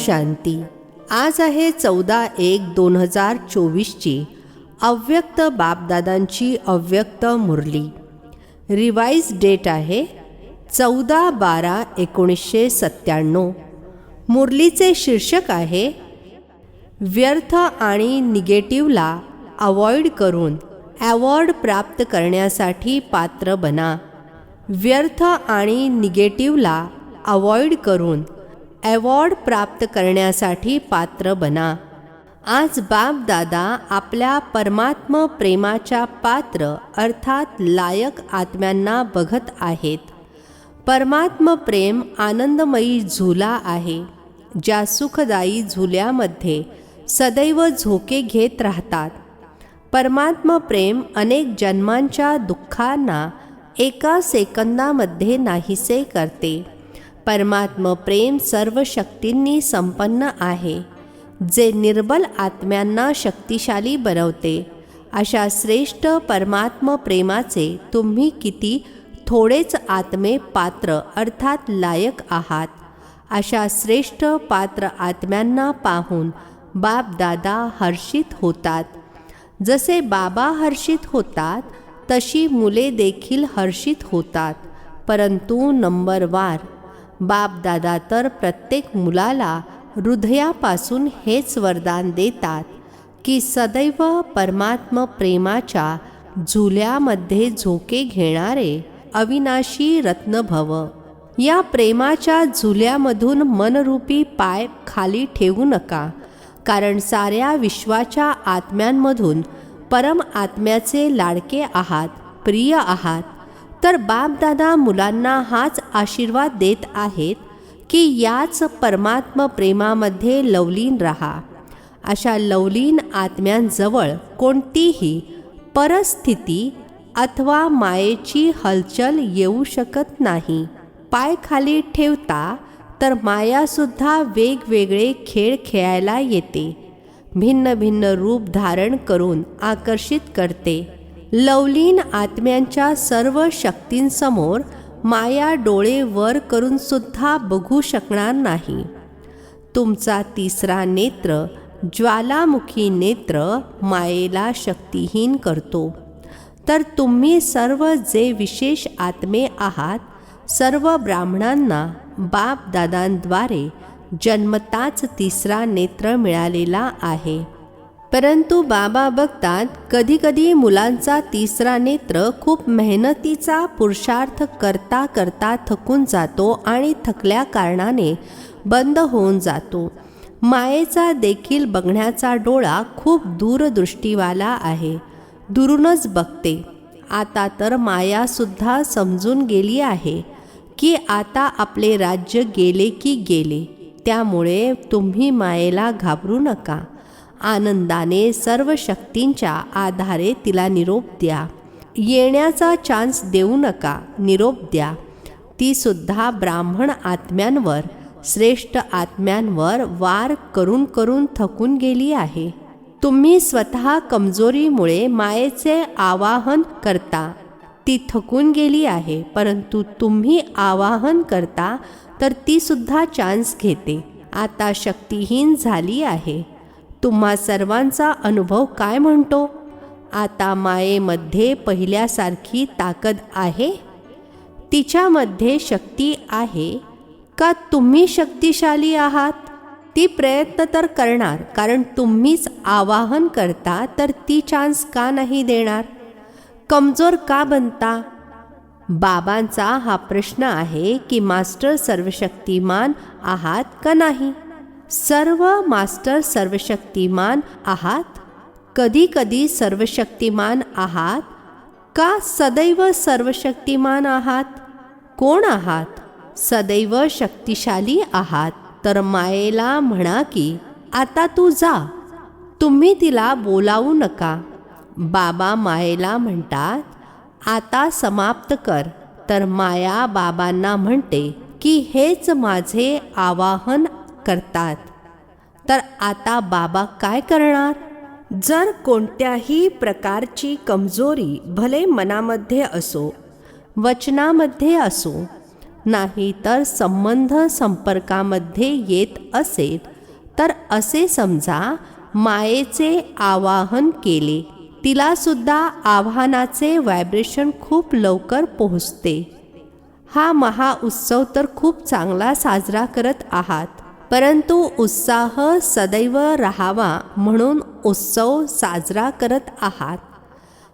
शांती. आज आहे 14/1/2024ची अव्यक्त बापदादांची अव्यक्त मुरली. रिवाइज डेट आहे 14/12/1997. मुरलीचे शीर्षक आहे व्यर्थ आणि निगेटिव्हला अवॉइड करून अवॉर्ड प्राप्त करण्यासाठी पात्र बना. व्यर्थ आणि निगेटिव्हला अवॉइड करून अवॉर्ड प्राप्त करण्यासाठी पात्र बना. आज बापदादा आपल्या परमात्म प्रेमाच्या पात्र अर्थात लायक आत्म्यांना बघत आहेत. परमात्म प्रेम आनंदमयी झुला आहे, ज्या सुखदायी झुल्यामध्ये सदैव झोके घेत राहतात. परमात्म प्रेम अनेक जन्मांच्या दुःखांना एका सेकंदामध्ये नाहीसे करते. परमात्म प्रेम सर्व शक्तींनी संपन्न आहे, जे निर्बल आत्म्यांना शक्तिशाली बनवते. अशा श्रेष्ठ परमात्म प्रेमाचे तुम्ही किती थोडेच आत्मे पात्र अर्थात लायक आहात. अशा श्रेष्ठ पात्र आत्म्यांना पाहून बापदादा हर्षित होतात. जसे बाबा हर्षित होतात तशी मुले देखील हर्षित होतात. परंतु नंबरवार बापदादा तर प्रत्येक मुलाला हृदयापासून हेच वरदान देतात की सदैव परमात्म प्रेमाच्या झुल्यामध्ये झोके घेणारे अविनाशी रत्न भव. या प्रेमाच्या झुल्यामधून मनरूपी पाय खाली ठेवू नका, कारण साऱ्या विश्वाच्या आत्म्यांमधून परम आत्म्याचे लाडके आहात, प्रिय आहात. तर बापदादा मुलांना हाच आशीर्वाद देत आहेत की याच परमात्म प्रेमामध्ये लवलीन राहा. अशा लवलीन आत्म्यांजवळ कोणतीही परस्थिती अथवा मायेची हलचल येऊ शकत नाही. पाय खाली ठेवता तर मायासुद्धा वेगवेगळे खेळ खेळायला येते, भिन्न भिन्न रूप धारण करून आकर्षित करते. लवलीन आत्म्यांच्या सर्व शक्तींसमोर माया डोळे वर करून सुद्धा बघू शकणार नाही. तुमचा तिसरा नेत्र ज्वालामुखी नेत्र मायेला शक्तिहीन करतो. तर तुम्ही सर्व जे विशेष आत्मे आहात, सर्व ब्राह्मणांना बापदादांद्वारे जन्मताच तिसरा नेत्र मिळालेला आहे. परंतु बाबा बघतात कधीकधी मुलांचा तिसरा नेत्र खूप मेहनतीचा पुरुषार्थ करता करता थकून जातो आणि थकल्या कारणाने बंद होऊन जातो. मायेचा देखील बघण्याचा डोळा खूप दूरदृष्टीवाला आहे, दुरूनच बघते. आता तर मायासुद्धा समजून गेली आहे की आता आपले राज्य गेले की गेले. त्यामुळे तुम्ही मायेला घाबरू नका. आनंदाने सर्व शक्तींच्या आधारे तिला निरोप द्या. येण्याचा चान्स देऊ नका, निरोप द्या. ती सुद्धा ब्राह्मण आत्म्यांवर, श्रेष्ठ आत्म्यांवर वार करून करून थकून गेली आहे. तुम्ही स्वतः कमजोरीमुळे मायेचे आवाहन करता, ती थकून गेली आहे. परंतु तुम्ही आवाहन करता तर ती सुद्धा चान्स घेते. आता शक्तिहीन झाली आहे. तुम्हा सर्वांचा अनुभव काय म्हणतो? आता मायेमध्ये पहिल्यासारखी ताकद आहे? तिच्यामध्ये शक्ती आहे का तुम्ही शक्तिशाली आहात? ती प्रयत्न तर करणार, कारण तुम्हीच आवाहन करता. तर ती चान्स का नाही देणार? कमजोर का बनता? बाबांचा हा प्रश्न आहे की मास्टर सर्वशक्तिमान आहात का नाही? सर्व मास्टर सर्वशक्तिमान आहात? कधी कधी सर्वशक्तिमान आहात का सदैव सर्वशक्तिमान आहात? कोण आहात? सदैव शक्तिशाली आहात. तर मायेला म्हणा की आता तू जा. तुम्ही तिला बोलावू नका. बाबा मायेला म्हणतात आता समाप्त कर. तर माया बाबांना म्हणते की हेच माझे आवाहन करतात. तर आता बाबा काय करणार? जर कोणत्याही प्रकारची कमजोरी भले मनामध्ये असो, वचनामध्ये असो, नाही तर संबंध संपर्कामध्ये येत असेल, तर असे समजा मायेचे आवाहन केले, तिला सुद्धा आव्हानाचे व्हायब्रेशन खूप लवकर पोहोचते. हा महाउत्सव तर खूप चांगला साजरा करत आहात, परंतु उत्साह सदैव राहावा म्हणून उत्सव साजरा करत आहात.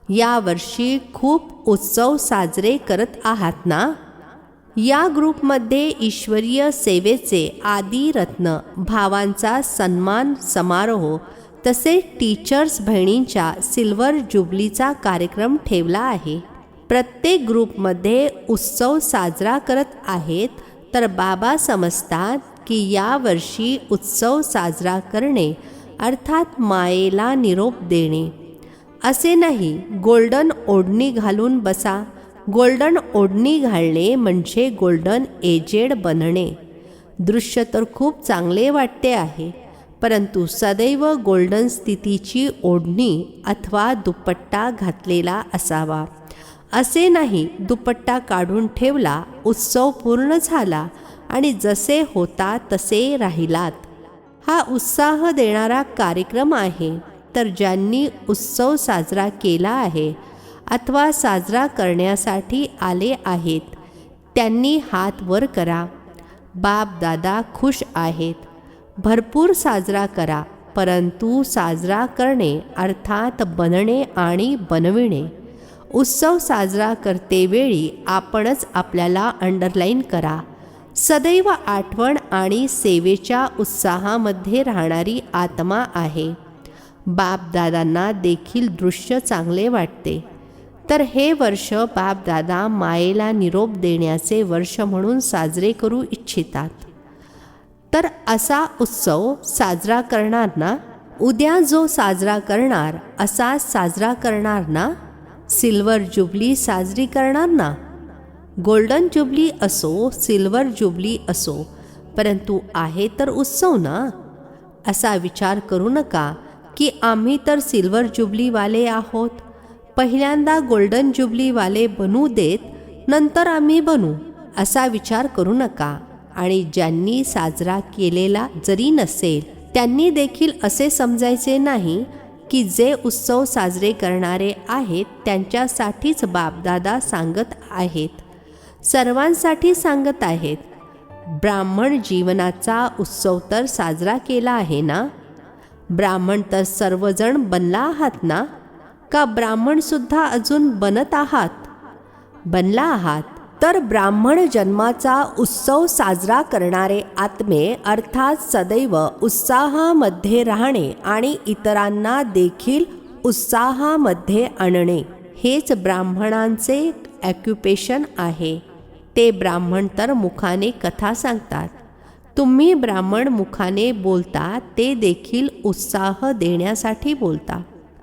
या वर्षी खूप उत्सव साजरे करत आहात ना. या ग्रुपमध्ये ईश्वरीय सेवेचे आदी रत्न भावांचा सन्मान समारोह तसेच टीचर्स बहिणींच्या सिल्वर जुबलीचा कार्यक्रम ठेवला आहे. प्रत्येक ग्रुपमध्ये उत्सव साजरा करत आहेत, तर बाबा समजतात की यावर्षी उत्सव साजरा करणे अर्थात मायेला निरोप देणे. असे नाही गोल्डन ओढणी घालून बसा. गोल्डन ओढणी घालणे म्हणजे गोल्डन एजेड बनणे. दृश्य तर खूप चांगले वाटते आहे, परंतु सदैव गोल्डन स्थितीची ओढणी अथवा दुपट्टा घातलेला असावा. असे नाही दुपट्टा काढून ठेवला, उत्सव पूर्ण झाला आणि जसे होता तसे राहिलात. हा उत्साह देणारा कार्यक्रम आहे. तर ज्यांनी उत्सव साजरा केला आहे अथवा साजरा करण्यासाठी आले आहेत, त्यांनी हात वर करा. बाप दादा खुश आहेत. भरपूर साजरा करा, परंतु साजरा करणे अर्थात बनणे आणि बनविणे. उत्सव साजरा करतेवेळी आपणच आपल्याला अंडरलाईन करा. सदैव आठवण आणि सेवेच्या उत्साहामध्ये राहणारी आत्मा आहे. बापदादांना देखील दृश्य चांगले वाटते. तर हे वर्ष बापदादा मायेला निरोप देण्याचे वर्ष म्हणून साजरे करू इच्छितात. तर असा उत्सव साजरा करणार ना. उद्या जो साजरा करणार असा साजरा करणार ना. सिल्वर जुबली साजरी करणार ना. गोल्डन जुबली असो सिल्वर जुबली असो, परंतु आहे तर उत्सव ना. असा विचार करू नका की आम्ही तर सिल्वर जुबलीवाले आहोत, पहिल्यांदा गोल्डन जुबलीवाले बनू देत, नंतर आम्ही बनू. असा विचार करू नका. आणि ज्यांनी साजरा केलेला जरी नसेल, त्यांनी देखील असे समजायचे नाही की जे उत्सव साजरे करणारे आहेत त्यांच्यासाठीच बापदादा सांगत आहेत. सर्वांसाठी सांगत आहेत. ब्राह्मण जीवनाचा उत्सव तर साजरा केला आहे ना. ब्राह्मण तर सर्वजण बनला आहात ना. का ब्राह्मण सुद्धा अजून बनत आहात? बनला आहात. तर ब्राह्मण जन्माचा उत्सव साजरा करणारे आत्मे अर्थात सदैव उत्साहामध्ये राहणे आणि इतरांना देखील उत्साहामध्ये आणणे, हेच ब्राह्मणांचे ऑक्युपेशन आहे. ते ब्राह्मण तर मुखाने कथा सांगतात. तुम्ही ब्राह्मण मुखाने बोलता ते देखील उत्साह देण्यासाठी बोलता.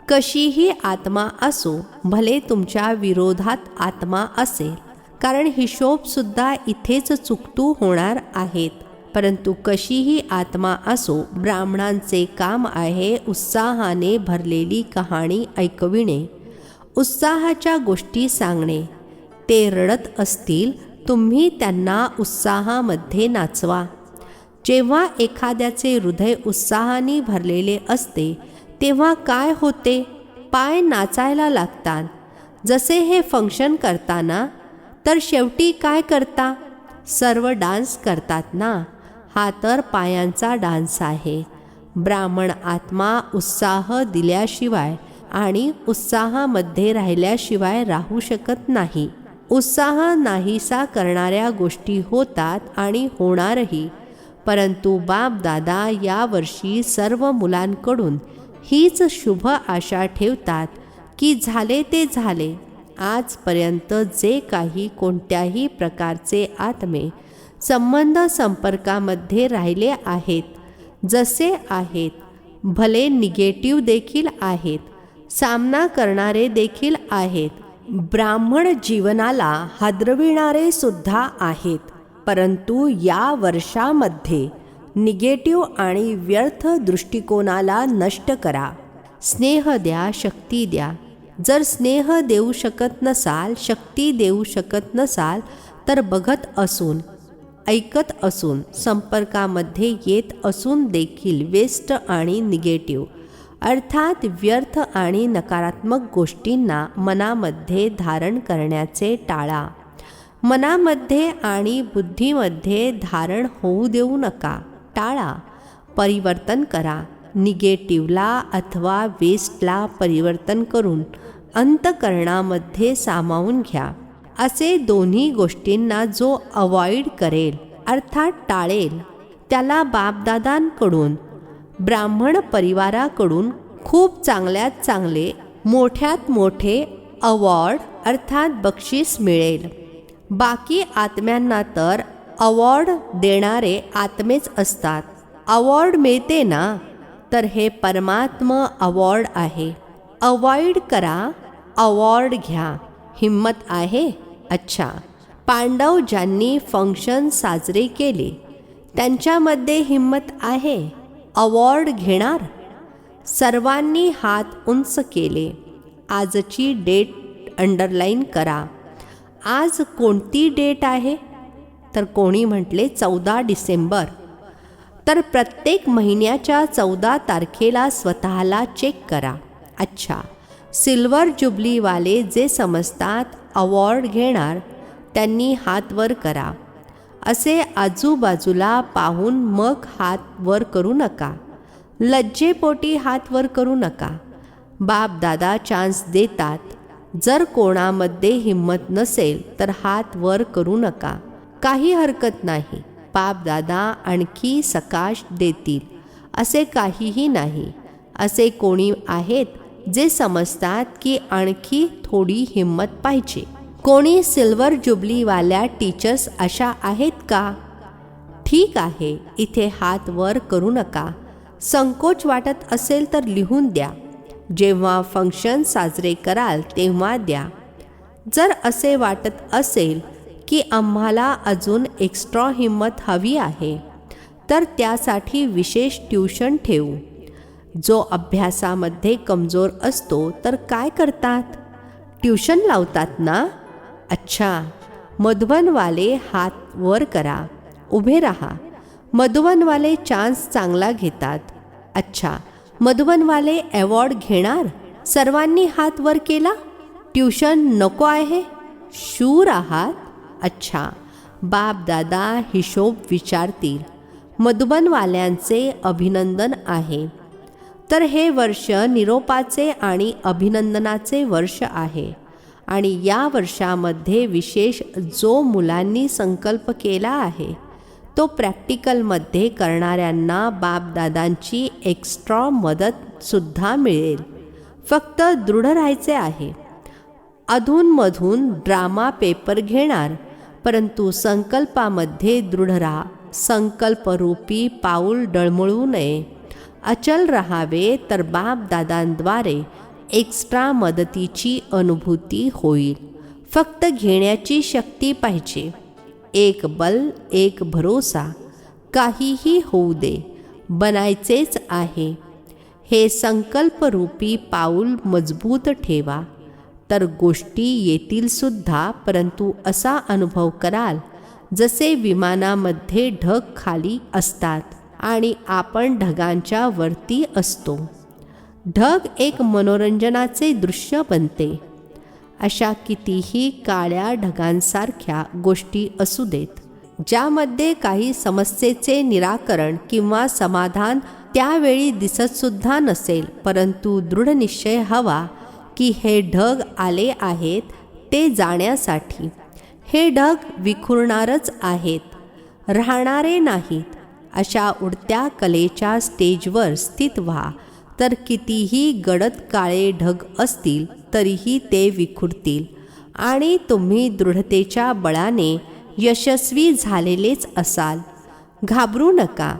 कशीही आत्मा असो, भले तुमच्या विरोधात आत्मा असेल, कारण हिशोबसुद्धा इथेच चुकतू होणार आहेत. परंतु कशीही आत्मा असो, ब्राह्मणांचे काम आहे उत्साहाने भरलेली कहाणी ऐकविणे, उत्साहाच्या गोष्टी सांगणे. ते रडत असतील, तुम्ही त्यांना उत्साहामध्ये नाचवा. जेव्हा एखाद्याचे हृदय उत्साहाने भरलेले असते, तेव्हा काय होते? पाय नाचायला लागतात. जसे हे फंक्शन करताना, तर शेवटी काय करता? सर्व डान्स करतात ना. हा तर पायांचा डान्स आहे. ब्राह्मण आत्मा उत्साह दिल्याशिवाय आणि उत्साहामध्ये राहिल्याशिवाय राहू शकत नाही. उत्साह नाहीसा करणाऱ्या गोष्टी होतात आणि होणारही. परंतु बापदादा यावर्षी सर्व मुलांकडून हीच शुभ आशा ठेवतात की झाले ते झाले. आजपर्यंत जे काही कोणत्याही प्रकारचे आत्मे संबंध संपर्कामध्ये राहिले आहेत, जसे आहेत, भले निगेटिव्ह देखील आहेत, सामना करणारे देखील आहेत, ब्राह्मण जीवनाला हादरविणारे सुद्धा आहेत, परंतु या वर्षामध्ये निगेटिव्ह आणि व्यर्थ दृष्टिकोनाला नष्ट करा. स्नेह द्या, शक्ती द्या. जर स्नेह देऊ शकत नसाल, शक्ती देऊ शकत नसाल, तर बघत असून ऐकत असून संपर्कामध्ये येत असून देखील वेस्ट आणि निगेटिव्ह अर्थात व्यर्थ आणि नकारात्मक गोष्टींना मनामध्ये धारण करण्याचे टाळा. मनामध्ये आणि बुद्धीमध्ये धारण होऊ देऊ नका, टाळा. परिवर्तन करा. निगेटिव्हला अथवा वेस्टला परिवर्तन करून अंतःकरणामध्ये सामावून घ्या. असे दोन्ही गोष्टींना जो अवॉइड करेल अर्थात टाळेल त्याला बापदादांकडून, ब्राह्मण परिवाराकडून खूप चांगल्यात चांगले, मोठ्यात मोठे अवॉर्ड अर्थात बक्षीस मिळेल. बाकी आत्म्यांना तर अवॉर्ड देणारे आत्मेच असतात. अवॉर्ड मिळते ना, तर हे परमात्मा अवॉर्ड आहे. अवॉइड करा, अवॉर्ड घ्या. हिम्मत आहे? अच्छा. पांडव ज्यांनी फंक्शन साजरे केले त्यांच्यामध्ये हिम्मत आहे? अवॉर्ड घेणार? सर्वांनी हात उंच केले. आजची डेट अंडरलाईन करा. आज कोणती डेट आहे? तर कोणी म्हटले 14 डिसेंबर. तर प्रत्येक महिन्याच्या 14 तारखेला स्वतःला चेक करा. अच्छा. सिल्वर जुबलीवाले जे समजतात अवॉर्ड घेणार त्यांनी हात वर करा. असे आजूबाजूला पाहून मग हात वर करू नका. लज्जेपोटी हात वर करू नका. बाप दादा चान्स देतात. जर कोणामध्ये हिम्मत नसेल तर हात वर करू नका. काही हरकत नाही. बाप दादा आणखी सकाश देतील असे काहीही नाही. असे कोणी आहेत जे समजतात की आणखी थोडी हिम्मत पाहिजे. कोणी सिल्वर जुबलीवाल्या टीचर्स अशा आहेत का? ठीक आहे, इथे हात वर करू नका. संकोच वाटत असेल तर लिहून द्या. जेव्हा फंक्शन साजरे कराल तेव्हा द्या. जर असे वाटत असेल की आम्हाला अजून एक्स्ट्रा हिम्मत हवी आहे तर त्यासाठी विशेष ट्यूशन ठेवू. जो अभ्यासामध्ये कमजोर असतो तर काय करतात? ट्यूशन लावतात ना. अच्छा. मधुबनवाले हात वर करा. उभे राहा. मधुबनवाले चान्स चांगला घेतात. अच्छा. मधुबनवाले अवॉर्ड घेणार? सर्वांनी हात वर केला. ट्यूशन नको आहे? शूर आहात? अच्छा. बाप दादा हिशोब विचारतील. मधुबनवाल्यांचे अभिनंदन आहे. तर हे वर्ष निरोपाचे आणि अभिनंदनाचे वर्ष आहे. आणि या वर्षामध्ये विशेष जो मुलांनी संकल्प केला आहे तो प्रॅक्टिकलमध्ये करणाऱ्यांना बापदादांची एक्स्ट्रा मदतसुद्धा मिळेल. फक्त दृढ राहायचे आहे. अधूनमधून ड्रामा पेपर घेणार, परंतु संकल्पामध्ये दृढ राहा. संकल्परूपी पाऊल डळमळू नये. अचल राहावे तर बापदादांद्वारे एक्स्ट्रा मदतीची अनुभूती होईल. फक्त घेण्याची शक्ती पाहिजे. एक बल, एक भरोसा. काहीही होऊ दे, बनायचेच आहे. हे संकल्परूपी पाऊल मजबूत ठेवा तर गोष्टी येतील सुद्धा. परंतु असा अनुभव कराल जसे विमानामध्ये ढग खाली असतात आणि आपण ढगांच्या वरती असतो. ढग एक मनोरंजनाचे दृश्य बनते. अशा कितीही काळ्या ढगांसारख्या गोष्टी असू देत, ज्यामध्ये काही समस्येचे निराकरण किंवा समाधान त्यावेळी दिसतसुद्धा नसेल, परंतु दृढ निश्चय हवा की हे ढग आले आहेत ते जाण्यासाठी. हे ढग विखुरणारच आहेत, राहणारे नाहीत. अशा उडत्या कलेच्या स्टेजवर स्थित व्हा तर कितीही गडद काळे ढग असतील तरीही ते विखुरतील आणि तुम्ही दृढतेच्या बळाने यशस्वी झालेलेच असाल. घाबरू नका.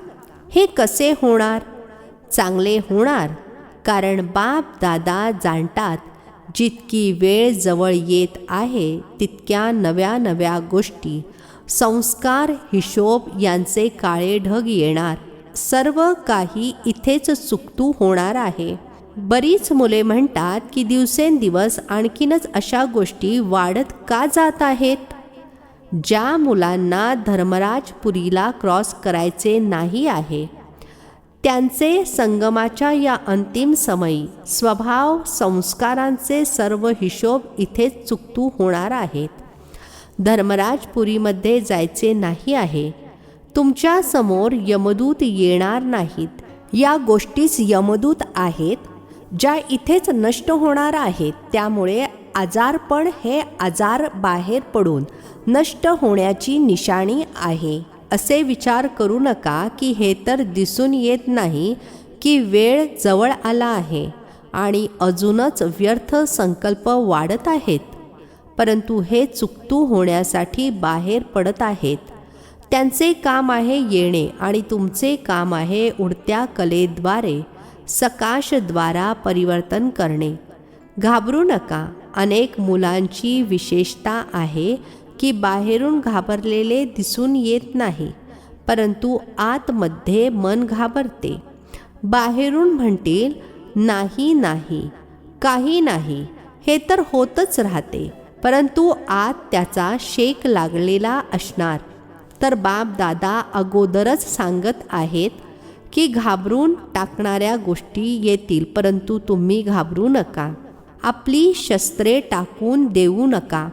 हे कसे होणार? चांगले होणार, कारण बाप दादा जाणतात जितकी वेळ जवळ येत आहे तितक्या नव्या नव्या गोष्टी, संस्कार, हिशोब यांचे काळे ढग येणार. सर्व काही इथेच चुकतू होणार आहे. बरीच मुले म्हणतात की दिवसेंदिवस आणखीनच अशा गोष्टी वाढत का जात आहेत? ज्या मुलांना धर्मराजपुरीला क्रॉस करायचे नाही आहे त्यांचे संगमाच्या या अंतिम समयी स्वभाव संस्कारांचे सर्व हिशोब इथेच चुकतू होणार आहेत. धर्मराजपुरीमध्ये जायचे नाही आहे. तुमच्या समोर यमदूत येणार नाहीत. या गोष्टीच यमदूत आहेत ज्या इथेच नष्ट होणार आहेत. त्यामुळे आजारपण हे आजार बाहेर पडून नष्ट होण्याची निशाणी आहे. असे विचार करू नका की हे तर दिसून येत नाही की वेळ जवळ आला आहे आणि अजूनच व्यर्थ संकल्प वाढत आहेत, परंतु हे चुकतू होण्यासाठी बाहेर पडत आहेत. त्यांचे काम आहे येणे आणि तुमचे काम आहे उडत्या कलेद्वारे सकाशद्वारा परिवर्तन करणे. घाबरू नका. अनेक मुलांची विशेषता आहे की बाहेरून घाबरलेले दिसून येत नाही, परंतु आतमध्ये मन घाबरते. बाहेरून म्हणतील नाही नाही, काही नाही, हे तर होतच राहते, परंतु आत त्याचा शेक लागलेला असणार. तर बाप दादा अगोदरच सांगत आहेत की घाबरून टाकणाऱ्या गोष्टी येतील, परंतु तुम्ही घाबरू नका. आपली शस्त्रे टाकून देऊ नका.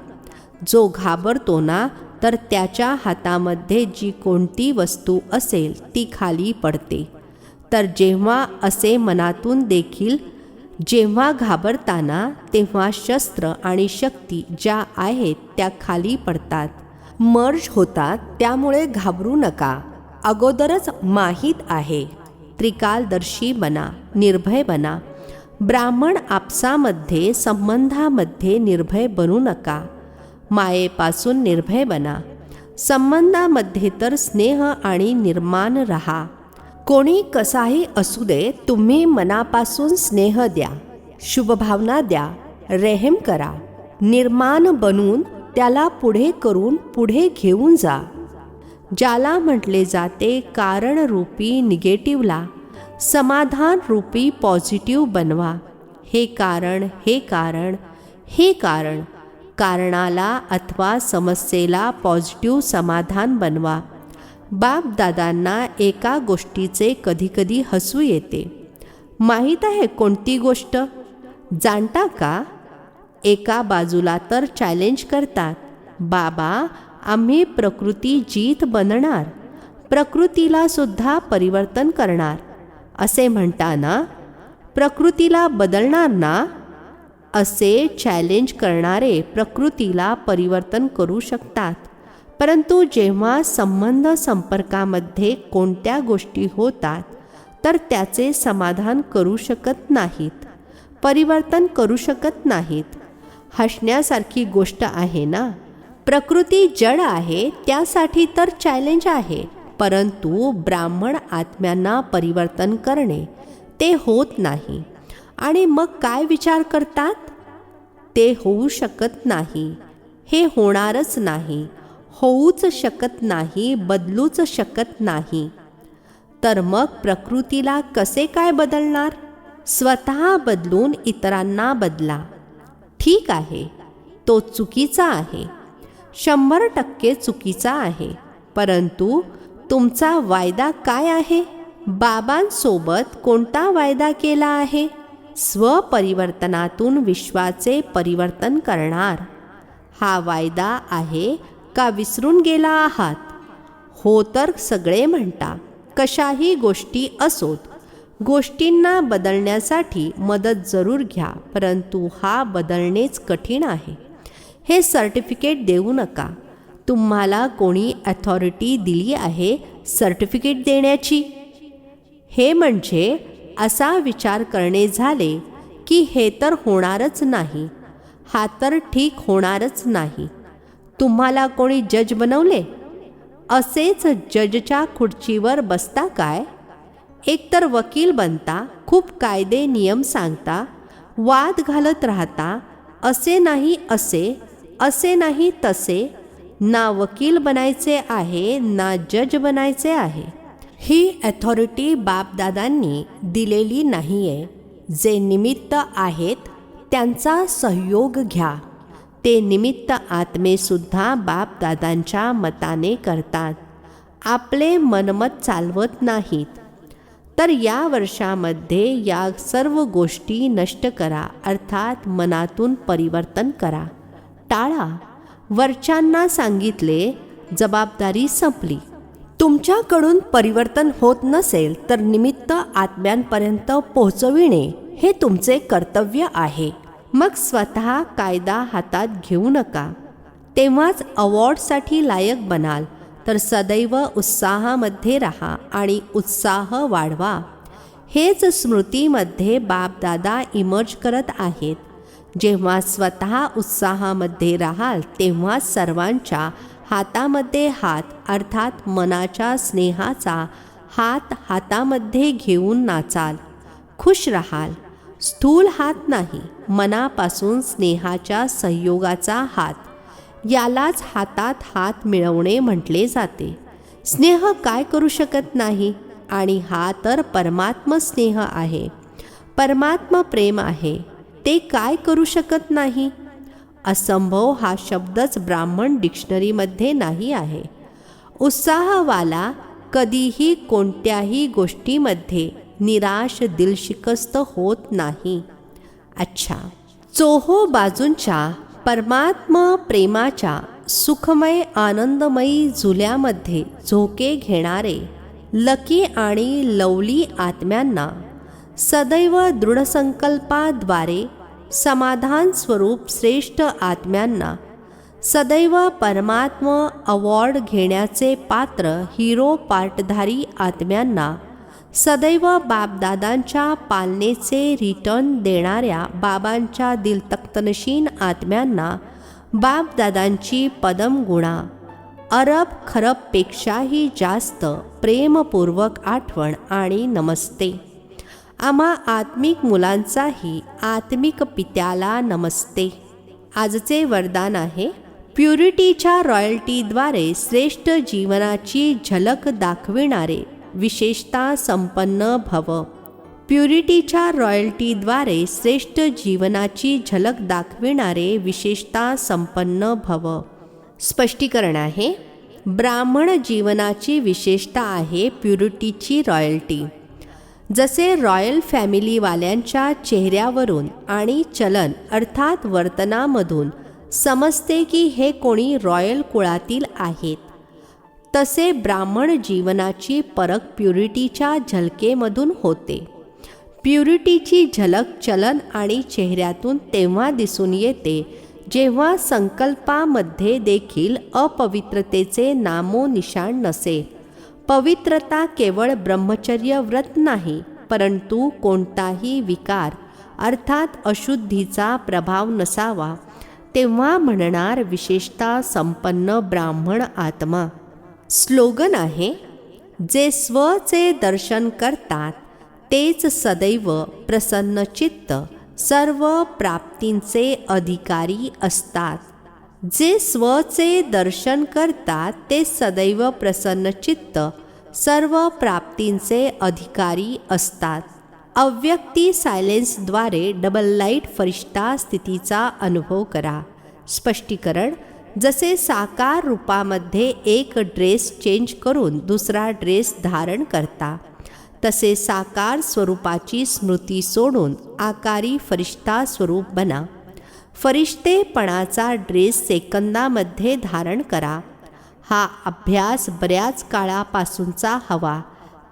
जो घाबरतो ना, तर त्याच्या हातामध्ये जी कोणती वस्तू असेल ती खाली पडते. तर जेव्हा असे मनातून देखील जेव्हा घाबरताना तेव्हा शस्त्र आणि शक्ती ज्या आहेत त्या खाली पडतात, मर्ज होतात. त्यामुळे घाबरू नका. अगोदरच माहीत आहे. त्रिकालदर्शी बना, निर्भय बना. ब्राह्मण आपसामध्ये संबंधामध्ये निर्भय बनू नका. मायेपासून निर्भय बना. संबंधामध्ये तर स्नेह आणि निर्माण रहा. कोणी कसाही असू दे, तुम्ही मनापासून स्नेह द्या, शुभभावना द्या, रेहम करा. निर्माण बनून त्याला पुढे करून पुढे घेऊन जा. ज्याला म्हटले जाते कारणरूपी निगेटिव्हला समाधान रूपी पॉझिटिव्ह बनवा. हे कारण, हे कारण, हे कारण. कारणाला अथवा समस्येला पॉझिटिव्ह समाधान बनवा. बापदादांना एका गोष्टीचे कधीकधी हसू येते. माहीत आहे कोणती गोष्ट? जाणता का? एका बाजूला तर चॅलेंज करतात, बाबा आम्ही प्रकृती जीत बनणार, प्रकृतीला सुद्धा परिवर्तन करणार. असे म्हणताना प्रकृतीला बदलणार ना, असे चॅलेंज करणारे प्रकृतीला परिवर्तन करू शकतात, परंतु जेव्हा संबंध संपर्कामध्ये कोणत्या गोष्टी होतात तर त्याचे समाधान करू शकत नाहीत, परिवर्तन करू शकत नाहीत. हसण्यासारखी गोष्ट आहे ना. प्रकृती जड आहे त्यासाठी तर चॅलेंज आहे, परंतु ब्राह्मण आत्म्यांना परिवर्तन करणे ते होत नाही. आणि मग काय विचार करतात? ते होऊ शकत नाही, हे होणारच नाही, होऊच शकत नाही, बदलूच शकत नाही. तर मग प्रकृतीला कसे काय बदलणार? स्वतः बदलून इतरांना बदला. ठीक आहे, तो चुकीचा आहे, 100% चुकीचा आहे, परंतु तुमचा वायदा काय आहे? बाबांसोबत कोणता वायदा केला आहे? स्वपरिवर्तनातून विश्वाचे परिवर्तन करणार. हा वायदा आहे का विसरून गेला आहात? हो तर सगळे म्हणता. कशाही गोष्टी असोत, गोष्टींना बदलण्यासाठी मदत जरूर घ्या, परंतु हा बदलणेच कठीण आहे. हे सर्टिफिकेट देऊ नका. तुम्हाला कोणी अथॉरिटी दिली आहे सर्टिफिकेट देण्याची? हे म्हणजे असा विचार करणे झाले की हे तर होणारच नाही, हा तर ठीक होणारच नाही. तुम्हाला कोणी जज बनवले? असेच जजच्या खुर्चीवर बसता काय? एकतर वकील बनता, खूप कायदे नियम सांगता, वाद घालत राहता. असे नाही असे, असे नाही तसे. ना वकील बनायचे आहे ना जज बनायचे आहे. ही अथॉरिटी बापदादांनी दिलेली नाही आहे. जे निमित्त आहेत त्यांचा सहयोग घ्या. ते निमित्त आत्मेसुद्धा बापदादांच्या मताने करतात, आपले मनमत चालवत नाहीत. तर या वर्षामध्ये या सर्व गोष्टी नष्ट करा, अर्थात मनातून परिवर्तन करा, टाळा. वरच्यांना सांगितले, जबाबदारी संपली. तुमच्याकडून परिवर्तन होत नसेल तर निमित्त आत्म्यांपर्यंत पोहोचविणे हे तुमचे कर्तव्य आहे. मग स्वतः कायदा हातात घेऊ नका, तेव्हाच अवॉर्डसाठी लायक बनाल. तर सदैव उत्साहामध्ये राहा आणि उत्साह वाढवा. हेच स्मृतीमध्ये बापदादा इमर्ज करत आहेत. जेव्हा स्वतः उत्साहामध्ये राहाल तेव्हा सर्वांच्या हातामध्ये हात, अर्थात मनाच्या स्नेहाचा हात हातामध्ये घेऊन नाचाल, खुश राहाल. स्थूल हात नाही, मनापासून स्नेहाच्या सहयोगाचा हात, यालाच हातात हात मिळवणे म्हटले जाते. स्नेह काय करू शकत नाही, आणि हा तर परमात्म स्नेह आहे, परमात्म प्रेम आहे. ते काय करू शकत नाही? असंभव हा शब्दच ब्राह्मण डिक्शनरीमध्ये नाही आहे. उत्साहवाला कधीही कोणत्याही गोष्टीमध्ये निराश दिलशिकस्त होत नाही. अच्छा, चोहो बाजूंच्या परमात्मा प्रेमाच्या सुखमय आनंदमयी झुल्यामध्ये झोके घेणारे लकी आणि लवली आत्म्यांना सदैव दृढसंकल्पाद्वारे समाधान स्वरूप श्रेष्ठ आत्म्यांना सदैव परमात्म अवॉर्ड घेण्याचे पात्र हिरो पार्टधारी आत्म्यांना सदैव बापदादांच्या पालनेचे रिटर्न देणाऱ्या बाबांच्या दिलतख्तनशीन आत्म्यांना बापदादांची पदमगुणा अरब खरबपेक्षाही जास्त प्रेमपूर्वक आठवण आणि नमस्ते. आम्हा आत्मिक मुलांचाही आत्मिक पित्याला नमस्ते. आजचे वरदान आहे, प्युरिटीच्या रॉयल्टीद्वारे श्रेष्ठ जीवनाची झलक दाखविणारे विशेषता संपन्न भव. प्युरिटीच्या रॉयल्टीद्वारे श्रेष्ठ जीवनाची झलक दाखविणारे विशेषता संपन्न भव. स्पष्टीकरण आहे, ब्राह्मण जीवनाची विशेषता आहे प्युरिटीची रॉयल्टी. जसे रॉयल फॅमिलीवाल्यांच्या चेहऱ्यावरून आणि चलन अर्थात वर्तनामधून समजते की हे कोणी रॉयल कुळातील आहेत, तसे ब्राह्मण जीवनाची परख प्युरिटीच्या झलकेमधून होते. प्युरिटीची झलक चलन आणि चेहऱ्यातून तेव्हा दिसून येते जेव्हा संकल्पामध्ये देखील अपवित्रतेचे नामोनिशाण नसेल. पवित्रता केवळ ब्रह्मचर्य व्रत नाही, परंतु कोणताही विकार अर्थात अशुद्धीचा प्रभाव नसावा, तेव्हा म्हणणार विशेषता संपन्न ब्राह्मण आत्मा. स्लोगन आहे, जे स्वचे दर्शन करतात तेच सदैव प्रसन्नचित्त सर्व प्राप्तींचे अधिकारी असतात. जे स्वचे दर्शन करतात ते सदैव प्रसन्नचित्त सर्व प्राप्तींचे अधिकारी असतात. अव्यक्ती सायलेन्सद्वारे डबल लाईट फरिश्ता स्थितीचा अनुभव करा. स्पष्टीकरण, जसे साकार रूपामध्ये एक ड्रेस चेंज करून दुसरा ड्रेस धारण करता, तसे साकार स्वरूपाची स्मृती सोडून आकारी फरिश्ता स्वरूप बना. फरिश्तेपणाचा ड्रेस सेकंदामध्ये धारण करा. हा अभ्यास बऱ्याच काळापासूनचा हवा,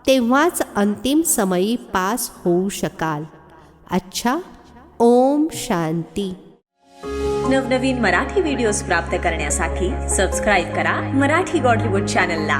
तेव्हाच अंतिम समयी पास होऊ शकाल. अच्छा, ओम शांती. नवनवीन मराठी व्हिडिओज प्राप्त करण्यासाठी सबस्क्राईब करा मराठी गॉड रिपोर्ट चॅनलला.